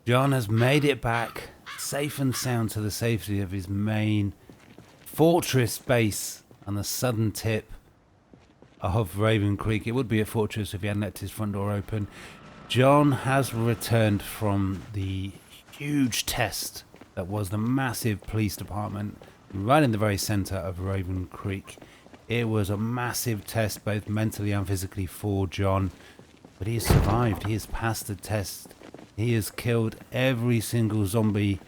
John has made it back safe and sound to the safety of his main fortress base on the southern tip of Raven Creek. It would be a fortress if he hadn't left his front door open. John has returned from the huge test that was the massive police department right in the very center of Raven Creek. It was a massive test, both mentally and physically, for John, but he has survived. He has passed the test. He has killed every single zombie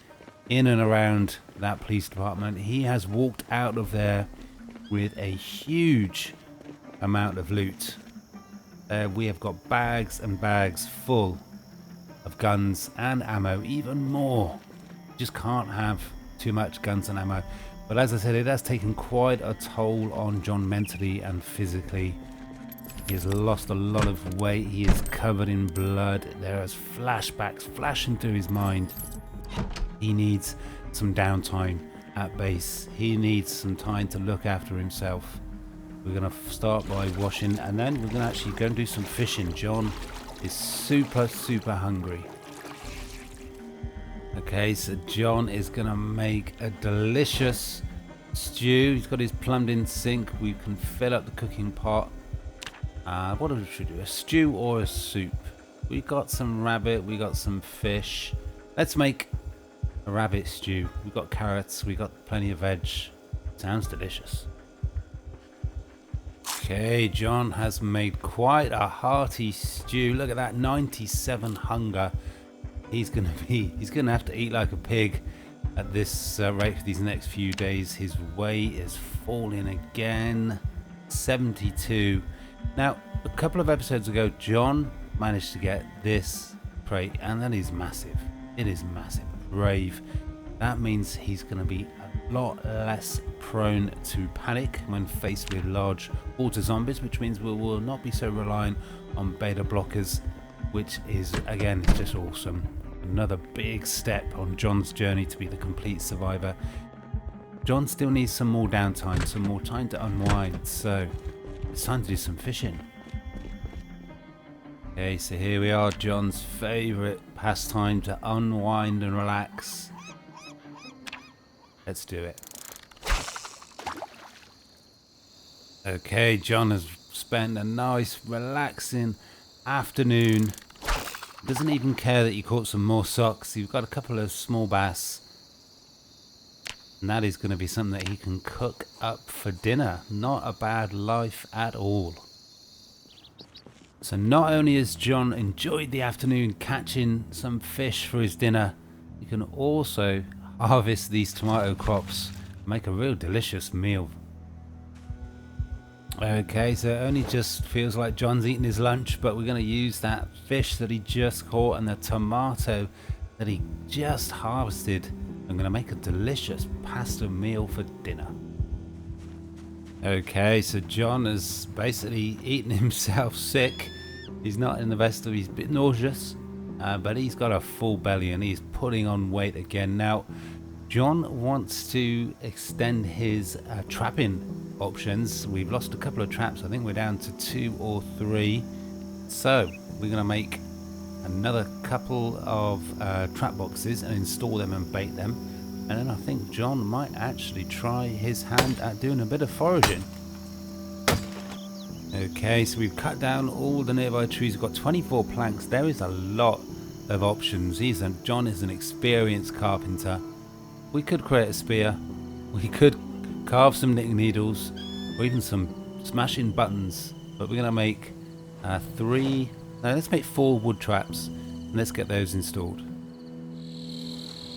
in and around that police department. He has walked out of there with a huge amount of loot. We have got bags and bags full of guns and ammo, even more. Just can't have too much guns and ammo. But as I said, it has taken quite a toll on John mentally and physically. He has lost a lot of weight. He is covered in blood. There is flashbacks flashing through his mind. He needs some downtime at base. He needs some time to look after himself. We're going to start by washing, and then we're going to actually go and do some fishing. John is super hungry. Okay, so John is going to make a delicious stew. He's got his plumbed in sink. We can fill up the cooking pot. What should we do? A stew or a soup? We got some rabbit. We got some fish. Let's make a rabbit stew. We've got carrots. We got plenty of veg. Sounds delicious. Okay, John has made quite a hearty stew. Look at that, 97 hunger. He's gonna have to eat like a pig at this rate for these next few days. His weight is falling again. 72. Now, a couple of episodes ago, John managed to get this crate, and that is massive. It is massive. Brave. That means he's going to be a lot less prone to panic when faced with large water zombies, which means we will not be so reliant on beta blockers, which is, again, just awesome. Another big step on John's journey to be the complete survivor. John still needs some more downtime, some more time to unwind, so it's time to do some fishing. Okay, so here we are, John's favourite pastime to unwind and relax. Let's do it. Okay, John has spent a nice, relaxing afternoon. Doesn't even care that you caught some more socks. You've got a couple of small bass. And that is going to be something that he can cook up for dinner. Not a bad life at all. So not only has John enjoyed the afternoon catching some fish for his dinner, he can also harvest these tomato crops, make a real delicious meal. Okay, so it only just feels like John's eating his lunch, but we're going to use that fish that he just caught and the tomato that he just harvested. I'm going to make a delicious pasta meal for dinner. Okay, so John has basically eaten himself sick. He's not in the best of, he's a bit nauseous, but he's got a full belly and he's putting on weight again. Now, John wants to extend his trapping options. We've lost a couple of traps. I think we're down to 2 or 3. So we're going to make another couple of trap boxes and install them and bait them. And then I think John might actually try his hand at doing a bit of foraging. Okay, so we've cut down all the nearby trees. We've got 24 planks. There is a lot of options. John is an experienced carpenter. We could create a spear. We could carve some knitting needles or even some smashing buttons. But we're going to make 4 wood traps and let's get those installed.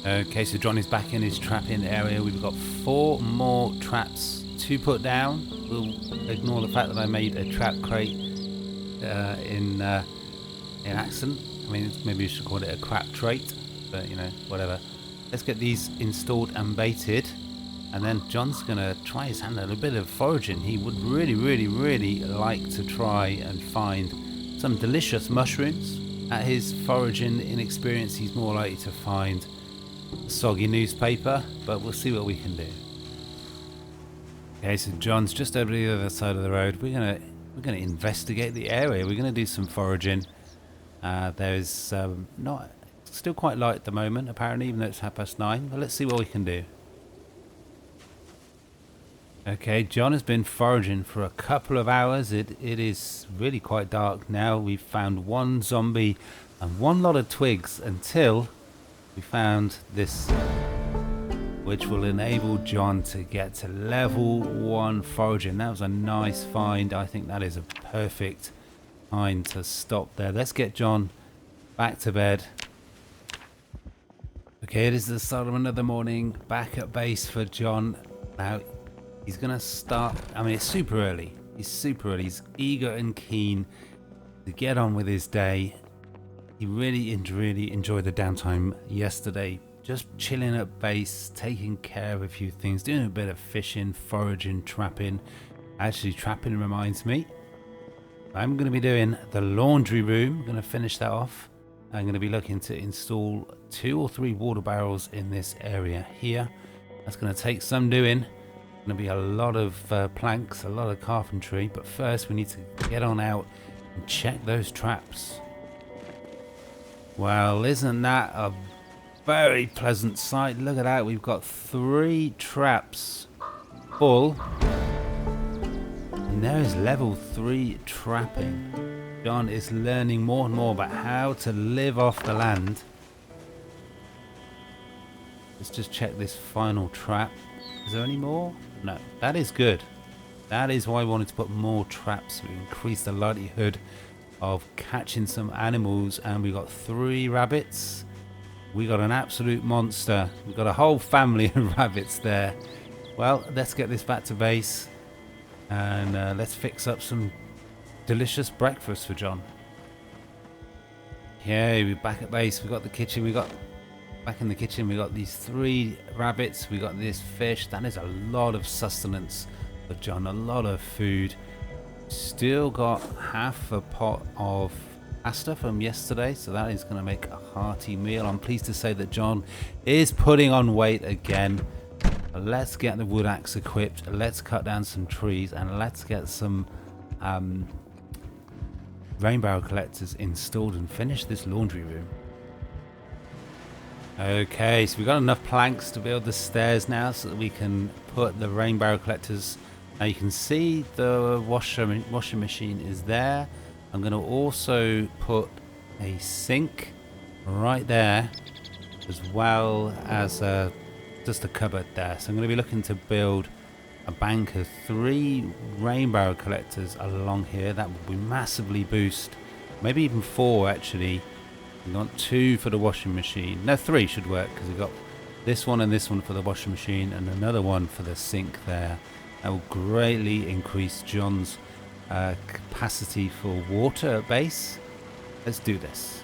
Okay, so John is back in his trapping area. We've got 4 more traps to put down. We'll ignore the fact that I made a trap crate in accent. I mean, maybe you should call it a crap trait, but you know, whatever. Let's get these installed and baited, and then John's gonna try his hand at a bit of foraging. He would really like to try and find some delicious mushrooms. At his foraging inexperience, he's more likely to find a soggy newspaper, but we'll see what we can do. Okay, so John's just over the other side of the road. We're gonna investigate the area. We're gonna do some foraging. There's not still quite light at the moment, apparently, even though it's 9:30. But let's see what we can do. Okay, John has been foraging for a couple of hours. It is really quite dark now. We've found one zombie and one lot of twigs until we found this, which will enable John to get to level 1 foraging. That was a nice find. I think that is a perfect time to stop there. Let's get John back to bed. Okay, it is the start of another morning back at base for John. Now, he's going to start. I mean, it's super early. He's super early. He's eager and keen to get on with his day. He really enjoyed the downtime yesterday. Just chilling at base, taking care of a few things, doing a bit of fishing, foraging, trapping. Actually, trapping reminds me, I'm going to be doing the laundry room. I'm going to finish that off. I'm going to be looking to install 2 or 3 water barrels in this area here. That's going to take some doing. Going to be a lot of planks, a lot of carpentry. But first, we need to get on out and check those traps. Well, isn't that a very pleasant sight? Look at that. We've got 3 traps full. And there is level 3 trapping. John is learning more and more about how to live off the land. Let's just check this final trap. Is there any more? No, that is good. That is why I wanted to put more traps to increase the likelihood of catching some animals. And we got 3 rabbits. We got an absolute monster. We've got a whole family of rabbits there. Well, let's get this back to base and let's fix up some delicious breakfast for John. Okay, we're back at base. We got the kitchen. We got back in the kitchen. We got these 3 rabbits. We got this fish. That is a lot of sustenance for John. A lot of food. Still got half a pot of pasta from yesterday, so that is going to make a hearty meal. I'm pleased to say that John is putting on weight again. Let's get the wood axe equipped. Let's cut down some trees and let's get some rain barrel collectors installed and finish this laundry room. Okay, so we've got enough planks to build the stairs now so that we can put the rain barrel collectors. Now you can see the washing machine is there. I'm going to also put a sink right there, as well as just a cupboard there. So I'm going to be looking to build a bank of 3 rain barrel collectors along here. That will be massively boost, maybe even 4 actually. We want 2 for the washing machine. No, 3 should work because we've got this one and this one for the washing machine and another one for the sink there. That will greatly increase John's capacity for water at base. Let's do this.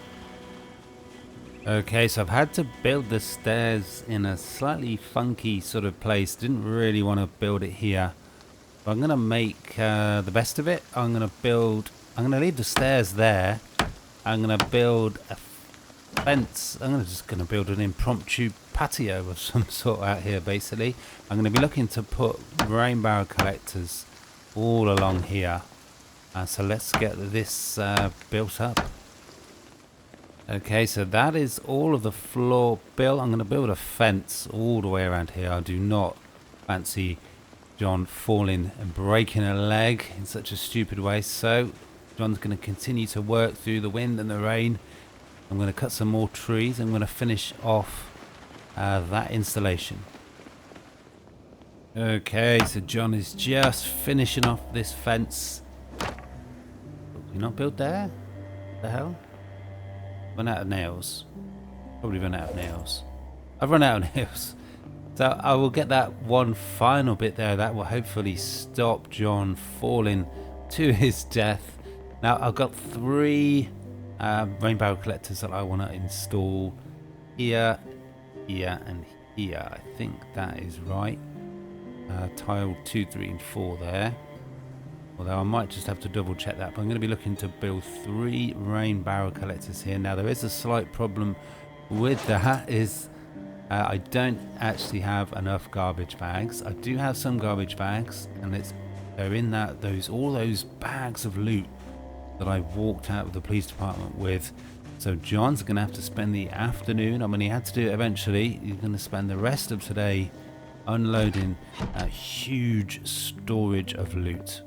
Okay, so I've had to build the stairs in a slightly funky sort of place. Didn't really want to build it here, but I'm going to make the best of it. I'm going to leave the stairs there. I'm going to build a fence. I'm just going to build an impromptu patio of some sort out here, basically. I'm going to be looking to put rain barrel collectors all along here. So let's get this built up. Okay, so that is all of the floor built. I'm going to build a fence all the way around here. I do not fancy John falling and breaking a leg in such a stupid way. So John's going to continue to work through the wind and the rain. I'm going to cut some more trees. I'm going to finish off that installation. Okay, so John is just finishing off this fence. You not built there? What the hell? Run out of nails. Probably run out of nails. I've run out of nails. So I will get that one final bit there. That will hopefully stop John falling to his death. Now I've got 3 rain barrel collectors that I want to install here, here and here. I think that is right. Tile 2, 3 and 4 there. Although I might just have to double check that. But I'm going to be looking to build 3 rain barrel collectors here. Now there is a slight problem with that, is I don't actually have enough garbage bags. I do have some garbage bags, and they're in all those bags of loot that I walked out of the police department with. So John's going to have to spend the afternoon. I mean, he had to do it eventually. He's going to spend the rest of today unloading a huge storage of loot.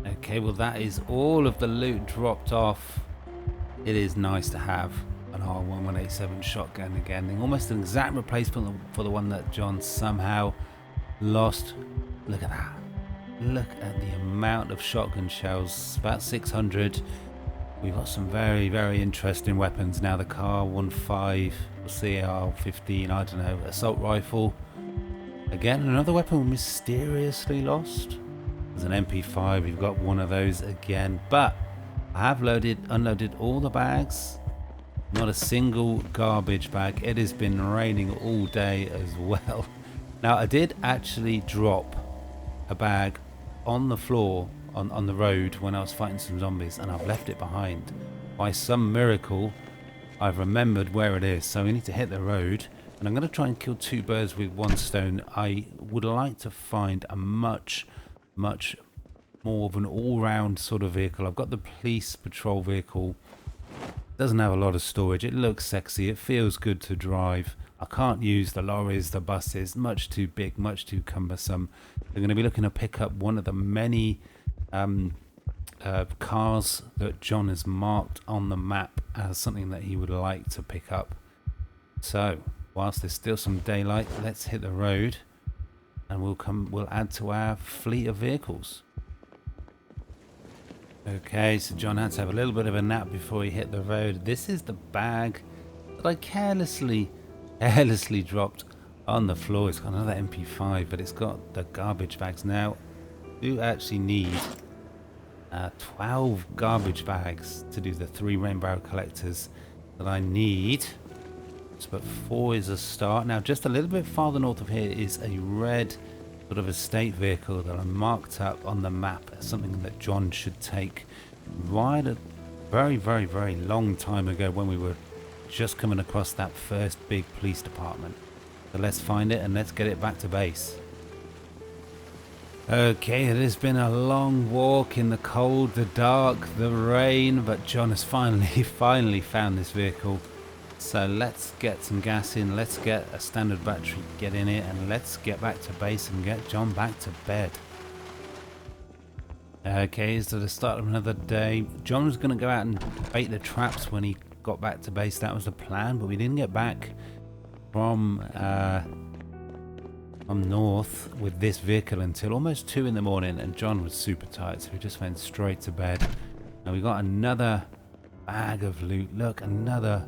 Okay, well that is all of the loot dropped off. It is nice to have an R1187 shotgun again. Almost an exact replacement for the one that John somehow lost. Look at that. Look at the amount of shotgun shells. About 600. We've got some very, very interesting weapons now. The Kar-15, CAR-15, I don't know, assault rifle. Again, another weapon mysteriously lost. There's an MP5, we've got one of those again. But I have unloaded all the bags. Not a single garbage bag. It has been raining all day as well. Now, I did actually drop a bag on the floor on the road when I was fighting some zombies, and I've left it behind. By some miracle, I've remembered where it is, so we need to hit the road, and I'm going to try and kill two birds with one stone. I would like to find a much more of an all-round sort of vehicle. I've got the police patrol vehicle. Doesn't have a lot of storage. It looks sexy. It feels good to drive. I can't use the lorries, the buses, much too big, much too cumbersome. They're going to be looking to pick up one of the many cars that John has marked on the map as something that he would like to pick up. So, whilst there's still some daylight, let's hit the road, and we'll add to our fleet of vehicles. Okay, so John had to have a little bit of a nap before he hit the road. This is the bag that I carelessly dropped on the floor. It's got another MP5, but it's got the garbage bags. Now, I do actually need 12 garbage bags to do the 3 rainbow collectors that I need. But 4 is a start. Now, just a little bit farther north of here is a red sort of estate vehicle that I marked up on the map as something that John should take right a very long time ago when we were just coming across that first big police department. So let's find it and let's get it back to base. Okay, it has been a long walk in the cold, the dark, the rain, but John has finally found this vehicle. So let's get some gas in, let's get a standard battery, get in it, and let's get back to base and get John back to bed. Okay, so the start of another day. John was going to go out and bait the traps when he got back to base. That was the plan, but we didn't get back from north with this vehicle until almost 2 in the morning, and John was super tired, so we just went straight to bed. And we got another bag of loot. Look, another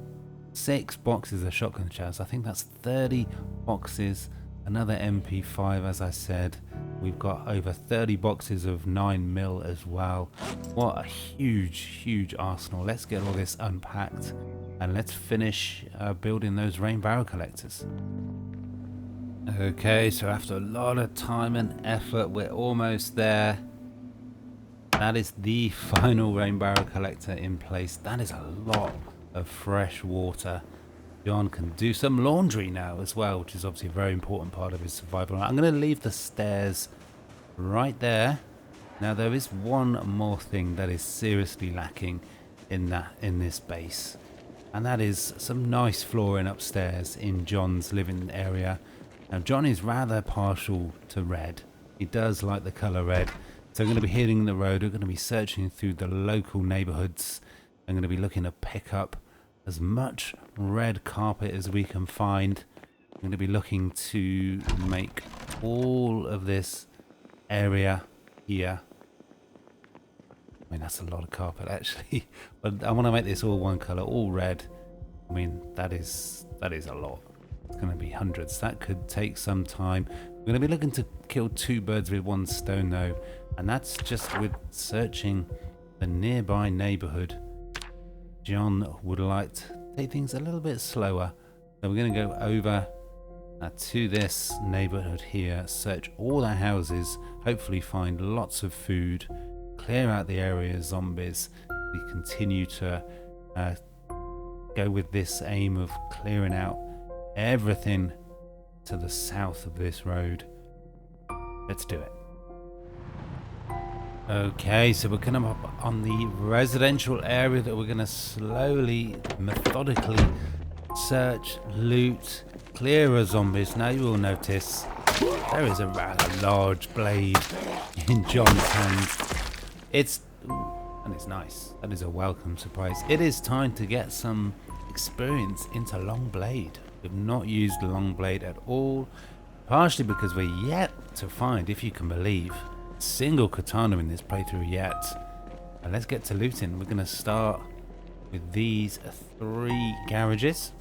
6 boxes of shotgun shells. I think that's 30 boxes. Another MP5, as I said. We've got over 30 boxes of 9mm as well. What a huge arsenal. Let's get all this unpacked and let's finish building those rain barrel collectors. Okay, so after a lot of time and effort, we're almost there. That is the final rain barrel collector in place. That is a lot of fresh water. John can do some laundry now as well, which is obviously a very important part of his survival. I'm going to leave the stairs right there. Now there is one more thing that is seriously lacking in this base, and that is some nice flooring upstairs in John's living area. Now John is rather partial to red. He does like the colour red. So we're going to be hitting the road. We're going to be searching through the local neighbourhoods. I'm going to be looking to pick up as much red carpet as we can find. I'm going to be looking to make all of this area here. I mean, that's a lot of carpet actually, but I want to make this all one colour, all red. I mean, that is a lot. It's going to be hundreds. That could take some time. We're going to be looking to kill 2 birds with 1 stone though, and that's just with searching the nearby neighbourhood. John would like to take things a little bit slower, so we're going to go over to this neighbourhood here, search all the houses, hopefully find lots of food, clear out the area of zombies. We continue to go with this aim of clearing out everything to the south of this road. Let's do it. Okay, so we're coming up on the residential area that we're going to slowly, methodically search, loot, clear of zombies. Now you will notice there is a rather large blade in John's hand. It's nice. That is a welcome surprise. It is time to get some experience into long blade. We've not used long blade at all, partially because we're yet to find, if you can believe, single katana in this playthrough yet. And let's get to looting. We're going to start with these 3 garages.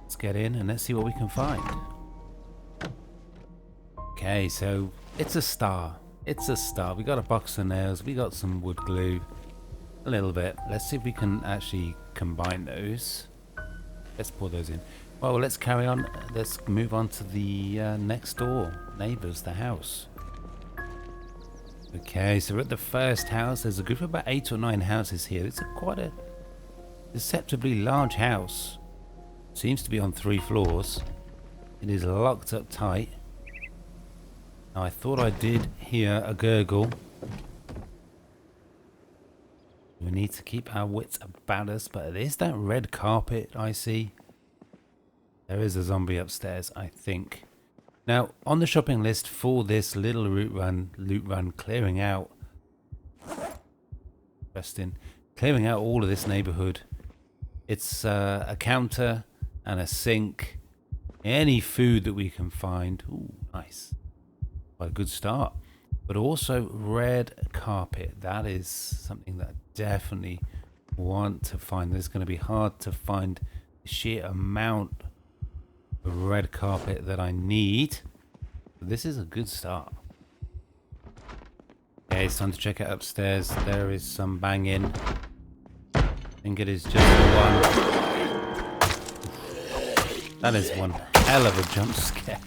Let's get in and let's see what we can find. Okay, so it's a star. It's a star. We got a box of nails. We got some wood glue. A little bit. Let's see if we can actually combine those. Let's pour those in. Well, let's carry on. Let's move on to the next door neighbors, the house. Okay, so we're at the first house. There's a group of about 8 or 9 houses here. It's quite a deceptively large house. Seems to be on 3 floors. It is locked up tight. Now, I thought I did hear a gurgle. We need to keep our wits about us, but it is that red carpet I see. There is a zombie upstairs, I think. Now, on the shopping list for this little loot run, clearing out, clearing out all of this neighborhood. It's a counter and a sink, any food that we can find. Ooh, nice. Quite a good start. But also red carpet. That is something that I definitely want to find. It's going to be hard to find the sheer amount red carpet that I need. But this is a good start. Okay, it's time to check it upstairs. There is some banging. I think it is just the one. That is one hell of a jump scare.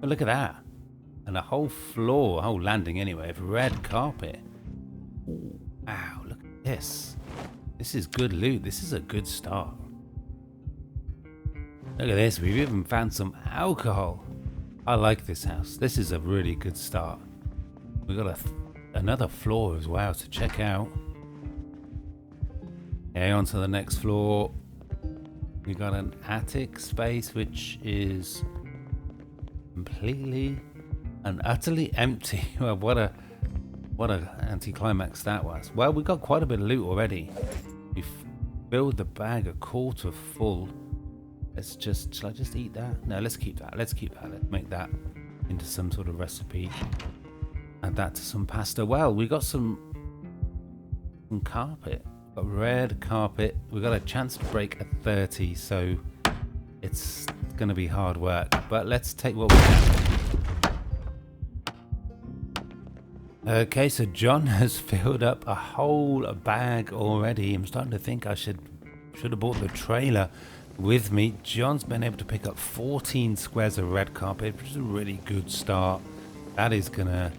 But look at that. And a whole floor, a whole landing anyway, of red carpet. Ooh, wow, look at this. This is good loot. This is a good start. Look at this, we've even found some alcohol. I like this house. This is a really good start. We've got another floor as well to check out. Okay, on to the next floor. We got an attic space which is completely and utterly empty. Well, what a anticlimax that was. Well, we got quite a bit of loot already. We've filled the bag a quarter full. Let's just, shall I just eat that? No, let's keep that. Let's keep that. Let's make that into some sort of recipe. Add that to some pasta. Well, we got some carpet. Got red carpet. We got a chance to break a 30, so it's going to be hard work. But let's take what we can. Okay, so John has filled up a whole bag already. I'm starting to think I should have bought the trailer with me. John's been able to pick up 14 squares of red carpet, which is a really good start. That is gonna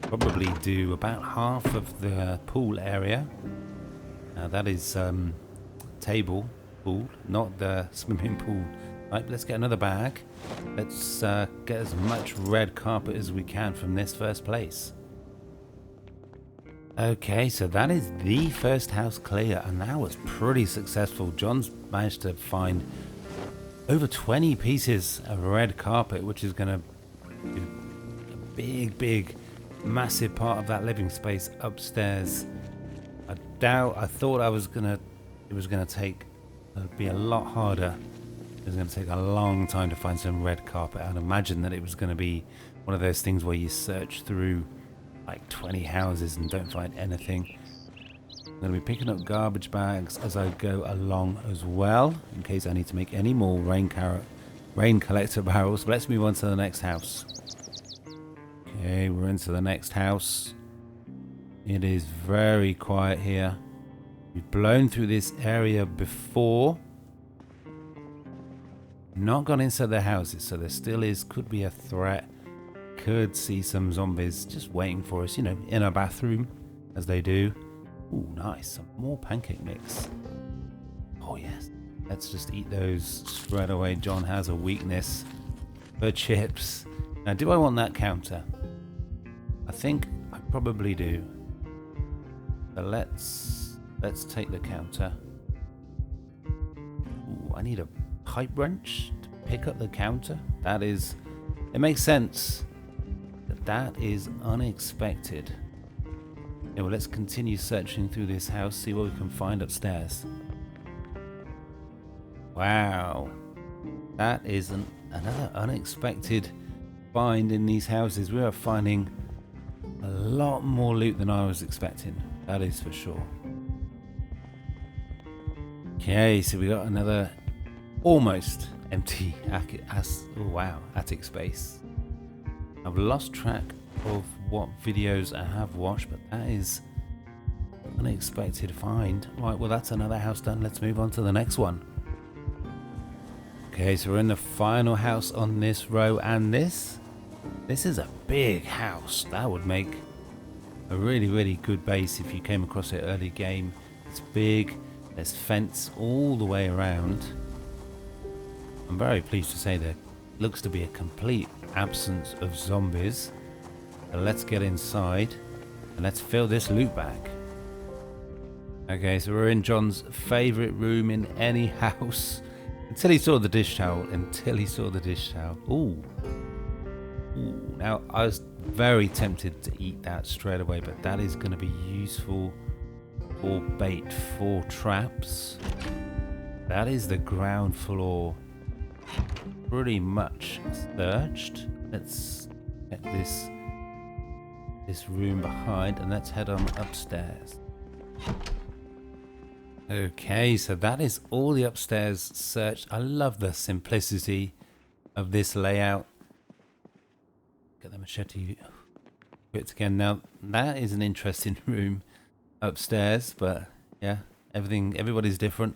probably do about half of the pool area. Now that is table pool, not the swimming pool. Right, let's get another bag. Let's get as much red carpet as we can from this first place. Okay, so that is the first house clear, and that was pretty successful. John's managed to find over 20 pieces of red carpet, which is going to be a big, massive part of that living space upstairs. I thought it was going to take, be a lot harder. It was going to take a long time to find some red carpet. I'd imagine that it was going to be one of those things where you search through like 20 houses and don't find anything. I'm going to be picking up garbage bags as I go along as well, in case I need to make any more rain collector barrels. But let's move on to the next house. Okay, we're into the next house. It is very quiet here. We've blown through this area before. Not gone inside the houses, so there still could be a threat. Could see some zombies just waiting for us, in our bathroom, as they do. Ooh, nice. Some more pancake mix. Oh, yes. Let's just eat those straight away. John has a weakness for chips. Now, do I want that counter? I think I probably do. But let's take the counter. Ooh, I need a pipe wrench to pick up the counter. That is, it makes sense. But that is unexpected. Yeah, well, let's continue searching through this house, see what we can find upstairs. Wow, that is another unexpected find in these houses. We are finding a lot more loot than I was expecting, that is for sure. Okay, so we got another almost empty attic space. I've lost track of what videos I have watched, but that is an unexpected find. Right, well, that's another house done. Let's move on to the next one. Okay, so we're in the final house on this row, and this is a big house. That would make a really good base if you came across it early game. It's big, there's fence all the way around. I'm very pleased to say there looks to be a complete absence of zombies. So let's get inside and let's fill this loot bag. Okay, so we're in John's favorite room in any house. Until he saw the dish towel. Ooh. Ooh. Now, I was very tempted to eat that straight away, but that is going to be useful for bait, for traps. That is the ground floor pretty much searched. Let's check this room behind, and let's head on upstairs. Okay, so that is all the upstairs searched. I love the simplicity of this layout. Get the machete bits again. Now, that is an interesting room upstairs, but yeah, everybody's different.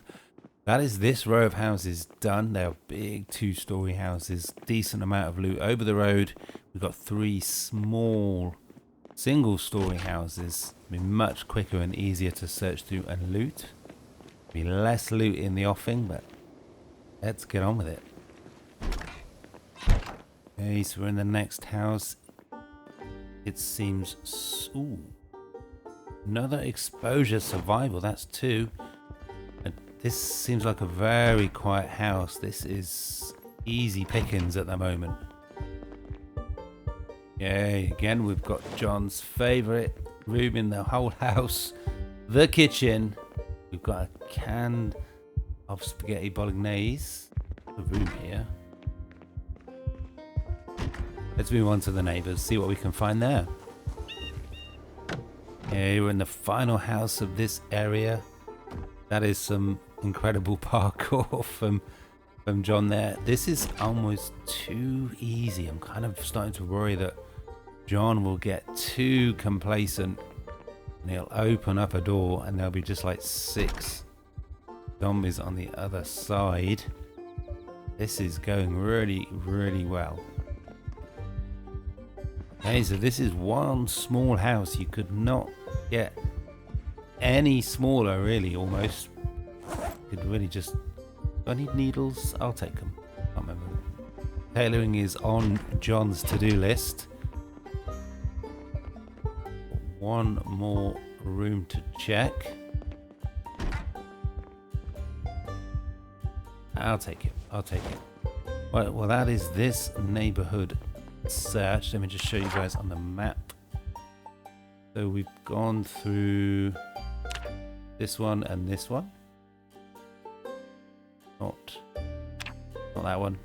That is this row of houses done. They are big 2-story houses, decent amount of loot. Over the road, we've got 3 small single-story houses. It'll be much quicker and easier to search through and loot. Be less loot in the offing, but let's get on with it. Okay, so we're in the next house. It seems... Ooh. Another exposure survival. That's 2. This seems like a very quiet house. This is easy pickings at the moment. Yay, again, we've got John's favourite room in the whole house. The kitchen. We've got a can of spaghetti bolognese. The room here. Let's move on to the neighbours, see what we can find there. Okay, we're in the final house of this area. That is some incredible parkour from John there. This is almost too easy. I'm kind of starting to worry that John will get too complacent and he'll open up a door and there'll be just like 6 zombies on the other side. This is going really well. Okay, so this is one small house. You could not get any smaller, really, almost. Could really just... Do I need needles? I'll take them. Can't remember. Tailoring is on John's to-do list. One more room to check. I'll take it. Right, well, that is this neighborhood search. Let me just show you guys on the map. So we've gone through this one and this one. Not that one.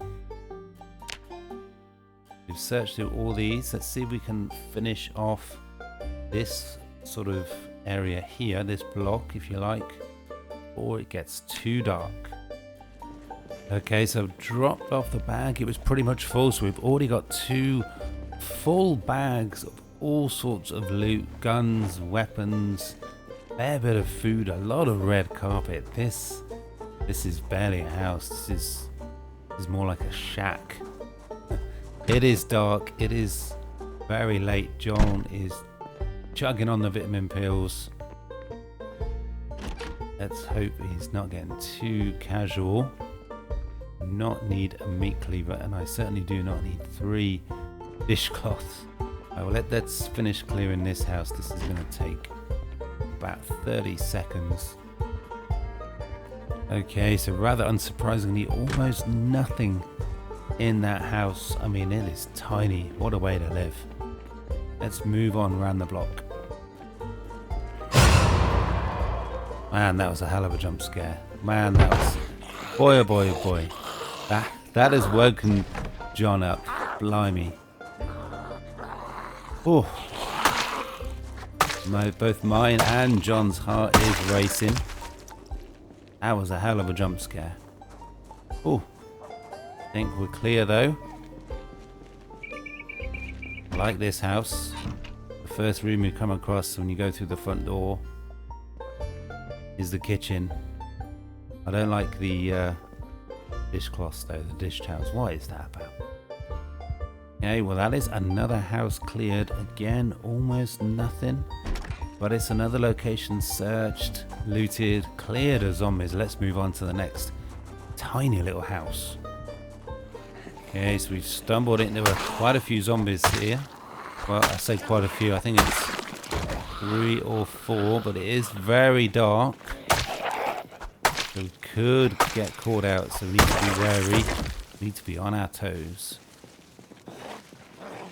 We've searched through all these. Let's see if we can finish off this sort of area here, this block, if you like, before it gets too dark. Okay, so I've dropped off the bag. It was pretty much full, so we've already got 2 full bags of all sorts of loot, guns, weapons, a fair bit of food, a lot of red carpet. This is barely a house. This is more like a shack. It is dark. It is very late. John is chugging on the vitamin pills. Let's hope he's not getting too casual. Not need a meat cleaver, and I certainly do not need 3 dishcloths. I will let's finish clearing this house. This is going to take about 30 seconds. Okay, so rather unsurprisingly, almost nothing in that house. I mean, it is tiny. What a way to live. Let's move on around the block. Man, that was a hell of a jump scare. Man, that was... Boy, oh boy, oh boy. That has woken John up. Blimey. Oh. Both mine and John's heart is racing. That was a hell of a jump scare. Oh. I think we're clear though. I like this house. The first room you come across when you go through the front door is the kitchen. I don't like the dishcloths though, the dish towels. What is that about? Okay, well that is another house cleared. Again, almost nothing. But it's another location searched, looted, cleared of zombies. Let's move on to the next tiny little house. Okay, so we've stumbled into quite a few zombies here. Well, I say quite a few. I think it's 3 or 4, but it is very dark. So we could get caught out, so we need to be wary. We need to be on our toes.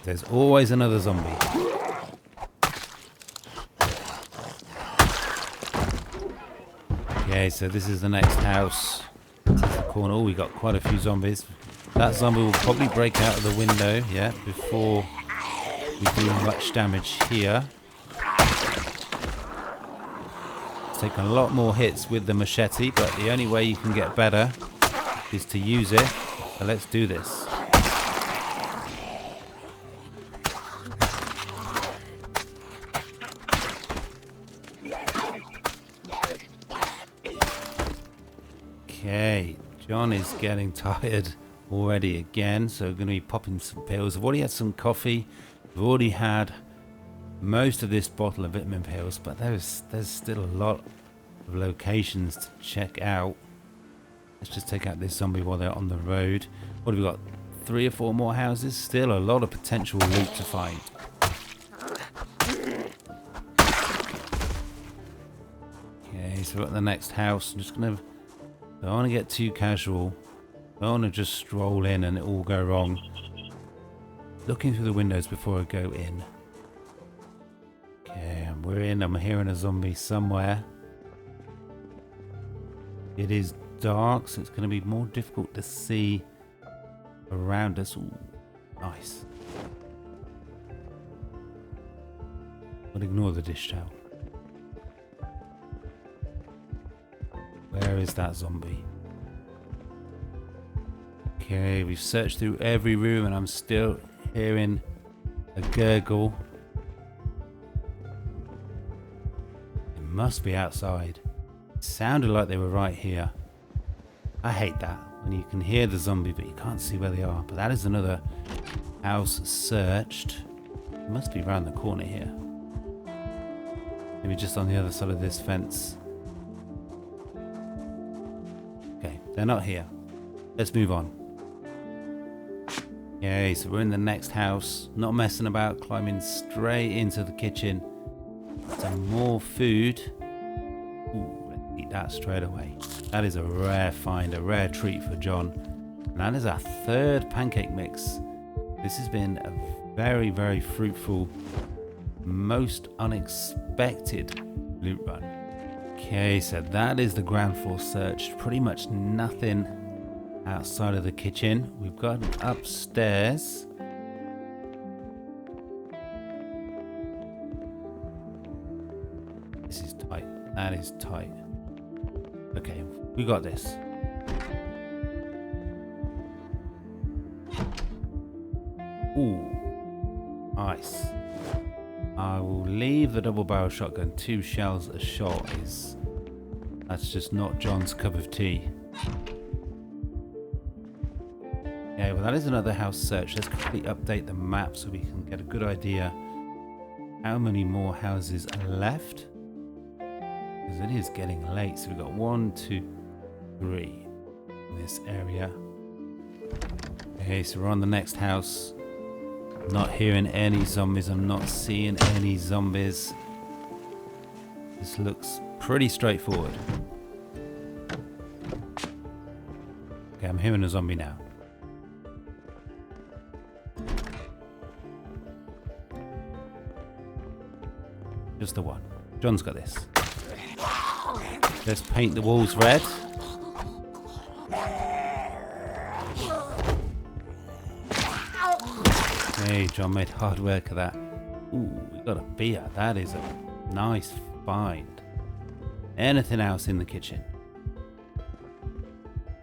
There's always another zombie. Okay, so this is the next house. This is the corner. Oh, we got quite a few zombies. That zombie will probably break out of the window, yeah, before we do much damage here. It's taken a lot more hits with the machete, but the only way you can get better is to use it. So let's do this. Okay, John is getting tired already again, so we're going to be popping some pills. I've already had some coffee. I've already had most of this bottle of vitamin pills, but there's still a lot of locations to check out. Let's just take out this zombie while they're on the road. What have we got? 3 or 4 more houses? Still a lot of potential loot to find. Okay, so we're at the next house. I'm just going to... I don't want to get too casual. I don't want to just stroll in and it all go wrong. Looking through the windows before I go in. Okay, we're in. I'm hearing a zombie somewhere. It is dark, so it's going to be more difficult to see around us. Ooh, nice. But ignore the dish towel. Where is that zombie? Okay, we've searched through every room and I'm still hearing a gurgle. It must be outside. It sounded like they were right here. I hate that, when you can hear the zombie but you can't see where they are. But that is another house searched. It must be around the corner here. Maybe just on the other side of this fence. Okay, they're not here. Let's move on. Okay, so we're in the next house. Not messing about, climbing straight into the kitchen. Some more food. Ooh, let's eat that straight away. That is a rare find, a rare treat for John. And that is our 3rd pancake mix. This has been a very, very fruitful, most unexpected loot run. Okay, so that is the ground floor search. Pretty much nothing outside of the kitchen. We've got upstairs. This is tight. That is tight. Okay, we got this. Ooh, nice. I will leave the double barrel shotgun. 2 shells a shot that's just not John's cup of tea. Okay, well that is another house search. Let's quickly update the map so we can get a good idea how many more houses are left. Because it is getting late. So we've got 1, 2, 3 in this area. Okay, so we're on the next house. Not hearing any zombies. I'm not seeing any zombies. This looks pretty straightforward. Okay, I'm hearing a zombie now. Just the one. John's got this. Let's paint the walls red. Hey, John made hard work of that. Ooh, we got a beer. That is a nice find. Anything else in the kitchen?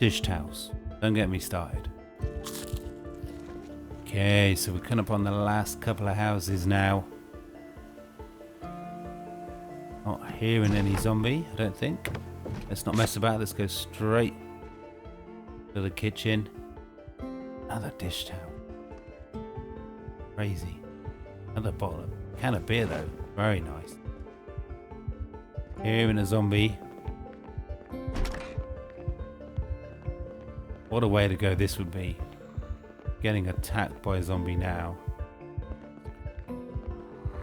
Dish towels. Don't get me started. Okay, so we're coming up on the last couple of houses now. Not hearing any zombie, I don't think. Let's not mess about. Let's go straight to the kitchen. Another dish towel. Crazy. Another bottle of can of beer though. Very nice. Hearing a zombie. What a way to go this would be. Getting attacked by a zombie now.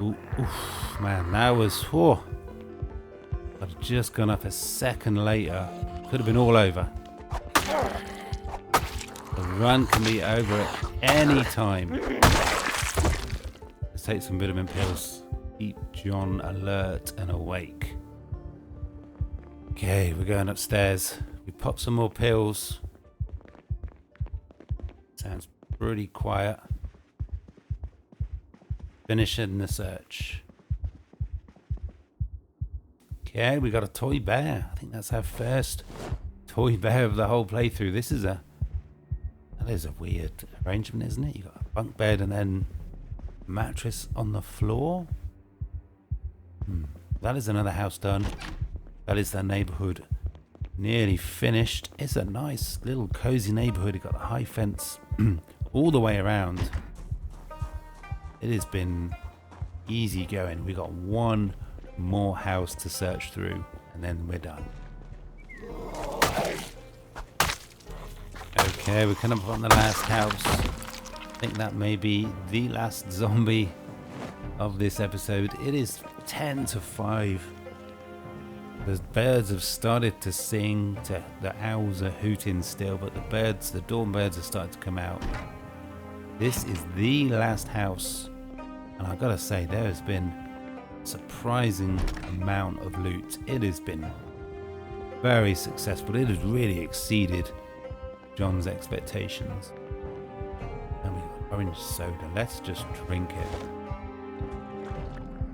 Ooh, oof, man, that was... Oh, I'd have just gone up a second later. Could have been all over. The run can be over at any time. Let's take some vitamin pills. Keep John alert and awake. Okay, we're going upstairs. We pop some more pills. Sounds pretty quiet. Finishing the search. Okay, we got a toy bear. I think that's our first toy bear of the whole playthrough. That is a weird arrangement, isn't it? You got a bunk bed and then mattress on the floor. That is another house done. That is their neighborhood nearly finished. It's a nice little cozy neighborhood. You've got a high fence all the way around. It has been easy going. We got one more house to search through and then we're done. Okay, we're coming up on the last house. I think that may be the last zombie of this episode. It is 10 to 5. The birds have started to sing. The owls are hooting still, but the dawn birds are starting to come out. This is the last house. And I've got to say, there has been a surprising amount of loot. It has been very successful. It has really exceeded John's expectations. And we got orange soda. Let's just drink it.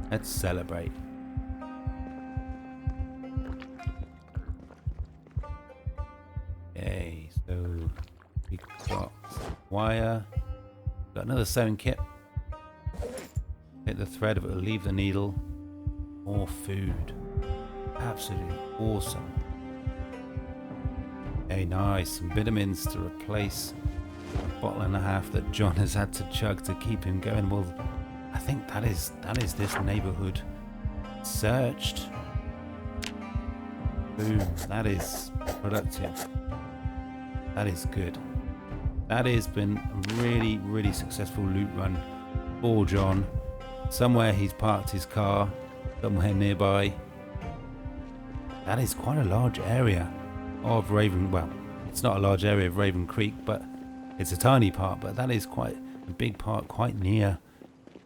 Let's celebrate. Okay, so we got wire. Got another sewing kit. Hit the thread, it will leave the needle. More food. Absolutely awesome. Okay, nice. Some vitamins to replace a bottle and a half that John has had to chug to keep him going. Well, I think that is this neighborhood searched. Boom. That is productive. That is good. That has been a really, really successful loot run for John. Somewhere he's parked his car, somewhere nearby. That is quite a large area of well, it's not a large area of Raven Creek, but it's a tiny part, but that is quite a big part, quite near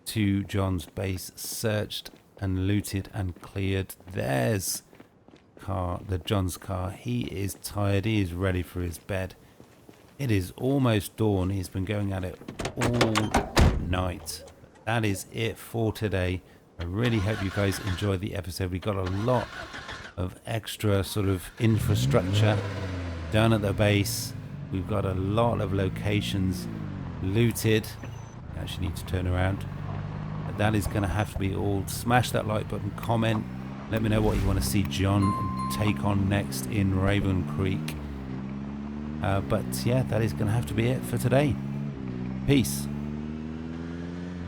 to John's base. Searched and looted and cleared. There's John's car. He is tired. He is ready for his bed. It is almost dawn. He's been going at it all night. That is it for today. I really hope you guys enjoyed the episode. We got a lot of extra sort of infrastructure down at the base. We've got a lot of locations looted. I actually need to turn around. But that is going to have to be all. Smash that like button, comment. Let me know what you want to see John take on next in Raven Creek. But yeah, that is going to have to be it for today. Peace.